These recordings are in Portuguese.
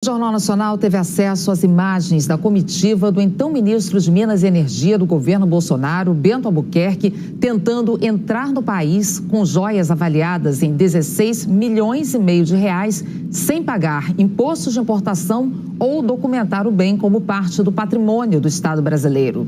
O Jornal Nacional teve acesso às imagens da comitiva do então ministro de Minas e Energia do governo Bolsonaro, Bento Albuquerque, tentando entrar no país com joias avaliadas em 16 milhões e meio de reais, sem pagar impostos de importação ou documentar o bem como parte do patrimônio do Estado brasileiro.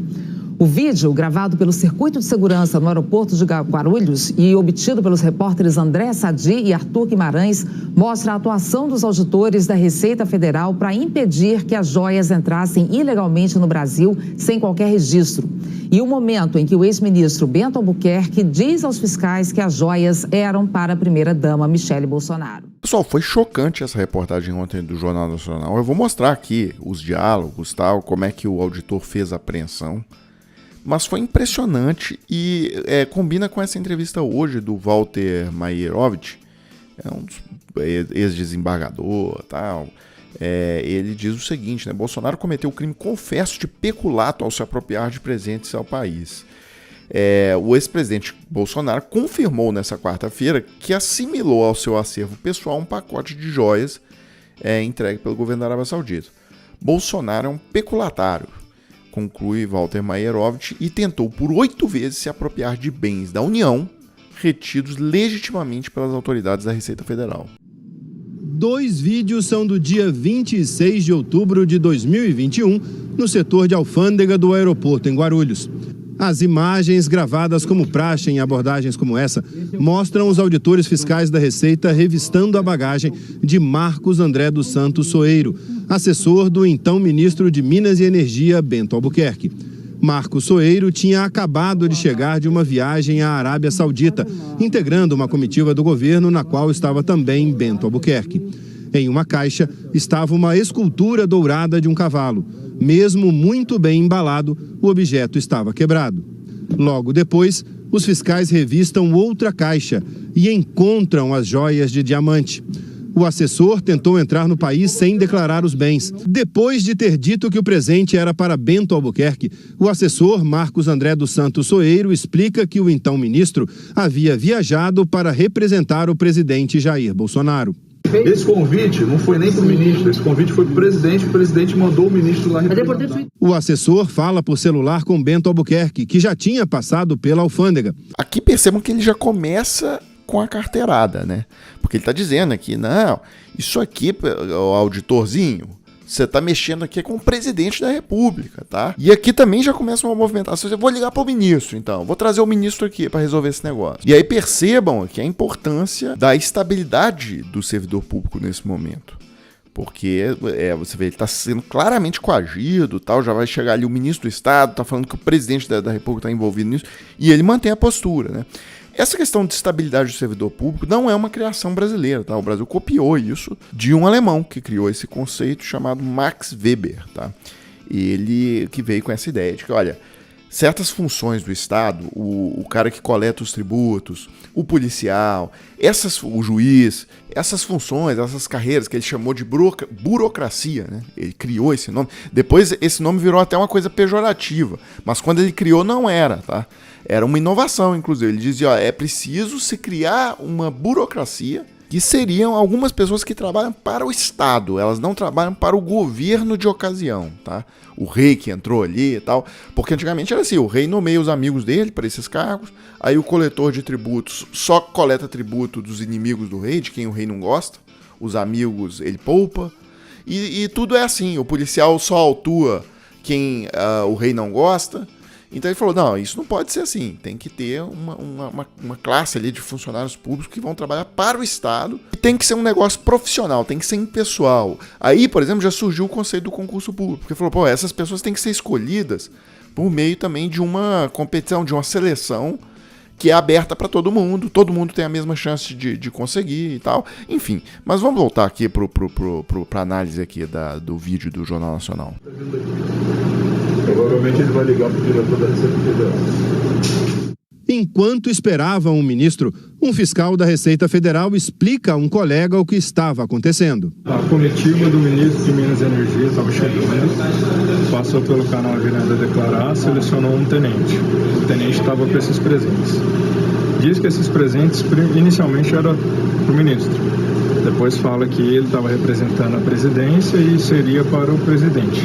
O vídeo, gravado pelo Circuito de Segurança no aeroporto de Guarulhos e obtido pelos repórteres André Sadi e Arthur Guimarães, mostra a atuação dos auditores da Receita Federal para impedir que as joias entrassem ilegalmente no Brasil sem qualquer registro. E o momento em que o ex-ministro Bento Albuquerque diz aos fiscais que as joias eram para a primeira-dama Michele Bolsonaro. Pessoal, foi chocante essa reportagem ontem do Jornal Nacional. Eu vou mostrar aqui os diálogos, tal, como é que o auditor fez a apreensão. Mas foi impressionante e combina com essa entrevista hoje do Walter Maierovitch, um ex-desembargador, tal. Ele diz o seguinte, né? Bolsonaro cometeu o crime confesso de peculato ao se apropriar de presentes ao país. O ex-presidente Bolsonaro confirmou nessa quarta-feira que assimilou ao seu acervo pessoal um pacote de joias entregue pelo governo da Arábia Saudita. Bolsonaro é um peculatário, conclui Walter Maierovitch, e tentou por 8 vezes se apropriar de bens da União retidos legitimamente pelas autoridades da Receita Federal. 2 vídeos são do dia 26 de outubro de 2021, no setor de alfândega do aeroporto em Guarulhos. As imagens, gravadas como praxe em abordagens como essa, mostram os auditores fiscais da Receita revistando a bagagem de Marcos André dos Santos Soeiro, assessor do então ministro de Minas e Energia, Bento Albuquerque. Marcos Soeiro tinha acabado de chegar de uma viagem à Arábia Saudita, integrando uma comitiva do governo na qual estava também Bento Albuquerque. Em uma caixa estava uma escultura dourada de um cavalo. Mesmo muito bem embalado, o objeto estava quebrado. Logo depois, os fiscais revistam outra caixa e encontram as joias de diamante. O assessor tentou entrar no país sem declarar os bens. Depois de ter dito que o presente era para Bento Albuquerque, o assessor Marcos André dos Santos Soeiro explica que o então ministro havia viajado para representar o presidente Jair Bolsonaro. Esse convite não foi nem para o ministro, esse convite foi para o presidente mandou o ministro lá representar. O assessor fala por celular com Bento Albuquerque, que já tinha passado pela alfândega. Aqui percebam que ele já começa com a carteirada, né? Porque ele está dizendo aqui, não, isso aqui, o auditorzinho, você está mexendo aqui com o presidente da República, tá? E aqui também já começa uma movimentação. Eu vou ligar para o ministro, então. Vou trazer o ministro aqui para resolver esse negócio. E aí percebam aqui a importância da estabilidade do servidor público nesse momento. Porque você vê, ele está sendo claramente coagido, tal, já vai chegar ali o ministro do Estado, está falando que o presidente da República está envolvido nisso, e ele mantém a postura, né? Essa questão de estabilidade do servidor público não é uma criação brasileira, tá? O Brasil copiou isso de um alemão que criou esse conceito chamado Max Weber, tá? Ele que veio com essa ideia de que, olha, certas funções do Estado, o cara que coleta os tributos, o policial, o juiz, essas funções, essas carreiras que ele chamou de burocracia, né? Ele criou esse nome. Depois esse nome virou até uma coisa pejorativa, mas quando ele criou não era, tá? Era uma inovação, inclusive. Ele dizia, ó, é preciso se criar uma burocracia que seriam algumas pessoas que trabalham para o Estado, elas não trabalham para o governo de ocasião, tá? O rei que entrou ali e tal, porque antigamente era assim, o rei nomeia os amigos dele para esses cargos, aí o coletor de tributos só coleta tributo dos inimigos do rei, de quem o rei não gosta, os amigos ele poupa, e tudo é assim, o policial só autua quem o rei não gosta. Então ele falou, não, isso não pode ser assim, tem que ter uma classe ali de funcionários públicos que vão trabalhar para o Estado, e tem que ser um negócio profissional, tem que ser impessoal. Aí, por exemplo, já surgiu o conceito do concurso público, porque falou, pô, essas pessoas têm que ser escolhidas por meio também de uma competição, de uma seleção que é aberta para todo mundo tem a mesma chance de conseguir e tal, enfim. Mas vamos voltar aqui para análise aqui do vídeo do Jornal Nacional. Provavelmente ele vai ligar para o diretor da Receita Federal. Enquanto esperavam o ministro, um fiscal da Receita Federal explica a um colega o que estava acontecendo. A comitiva do ministro de Minas e Energia estava chegando, passou pelo canal Viranda Declarar, selecionou um tenente. O tenente estava com esses presentes. Diz que esses presentes inicialmente eram para o ministro. Depois fala que ele estava representando a presidência e seria para o presidente.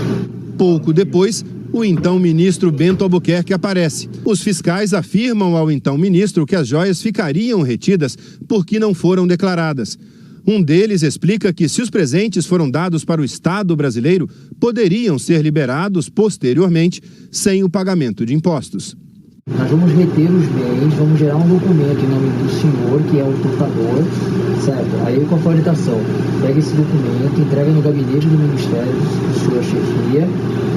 Pouco depois, o então ministro Bento Albuquerque aparece. Os fiscais afirmam ao então ministro que as joias ficariam retidas porque não foram declaradas. Um deles explica que se os presentes foram dados para o Estado brasileiro, poderiam ser liberados posteriormente sem o pagamento de impostos. Nós vamos reter os bens, vamos gerar um documento em nome do senhor, que é o portador, certo? Aí com a orientação, pega esse documento, entrega no gabinete do Ministério, de sua chefia.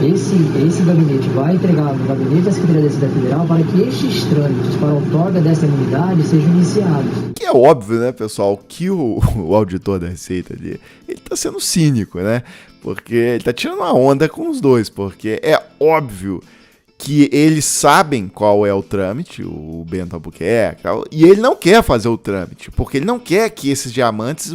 Esse gabinete vai entregar no gabinete da Secretaria da Receita Federal para que estes trâmites para a outorga dessa imunidade sejam iniciados. Que é óbvio, né, pessoal, que o auditor da Receita ali, ele tá sendo cínico, né? Porque ele tá tirando uma onda com os dois, porque é óbvio que eles sabem qual é o trâmite, o Bento Albuquerque, e ele não quer fazer o trâmite, porque ele não quer que esses diamantes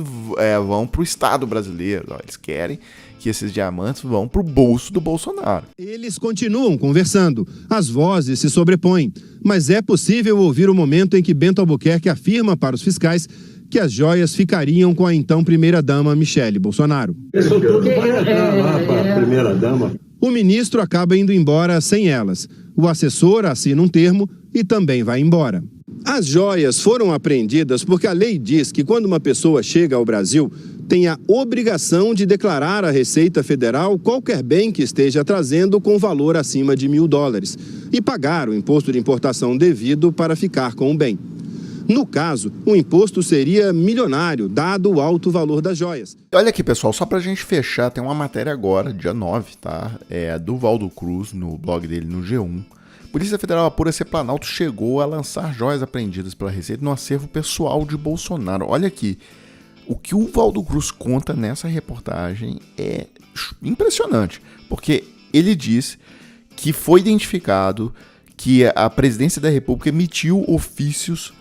vão para o Estado brasileiro, eles querem que esses diamantes vão para o bolso do Bolsonaro. Eles continuam conversando, as vozes se sobrepõem, mas é possível ouvir o momento em que Bento Albuquerque afirma para os fiscais que as joias ficariam com a então primeira-dama Michele Bolsonaro. Isso tudo vai entrar lá para a primeira-dama. O ministro acaba indo embora sem elas. O assessor assina um termo e também vai embora. As joias foram apreendidas porque a lei diz que quando uma pessoa chega ao Brasil, tem a obrigação de declarar à Receita Federal qualquer bem que esteja trazendo com valor acima de $1.000 e pagar o imposto de importação devido para ficar com o bem. No caso, o imposto seria milionário, dado o alto valor das joias. Olha aqui, pessoal, só pra gente fechar, tem uma matéria agora, dia 9, tá? É do Valdo Cruz, no blog dele, no G1. Polícia Federal apura se Planalto chegou a lançar joias apreendidas pela Receita no acervo pessoal de Bolsonaro. Olha aqui, o que o Valdo Cruz conta nessa reportagem é impressionante, porque ele diz que foi identificado que a Presidência da República emitiu ofícios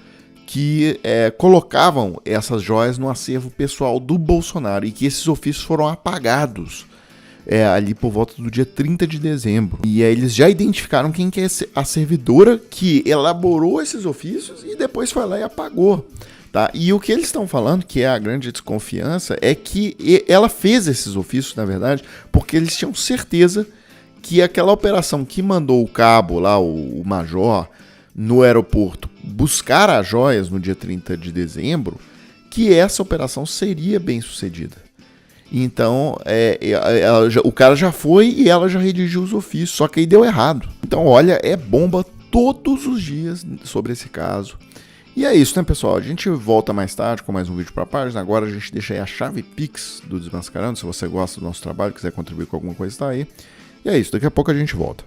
que colocavam essas joias no acervo pessoal do Bolsonaro e que esses ofícios foram apagados ali por volta do dia 30 de dezembro. E aí eles já identificaram quem que é a servidora que elaborou esses ofícios e depois foi lá e apagou. Tá? E o que eles estão falando, que é a grande desconfiança, é que ela fez esses ofícios, na verdade, porque eles tinham certeza que aquela operação que mandou o cabo lá, o major, no aeroporto buscar as joias no dia 30 de dezembro, que essa operação seria bem sucedida. Então, o cara já foi e ela já redigiu os ofícios, só que aí deu errado. Então, olha, é bomba todos os dias sobre esse caso. E é isso, né, pessoal? A gente volta mais tarde com mais um vídeo para a página. Agora a gente deixa aí a chave Pix do Desmascarando. Se você gosta do nosso trabalho, quiser contribuir com alguma coisa, tá aí. E é isso, daqui a pouco a gente volta.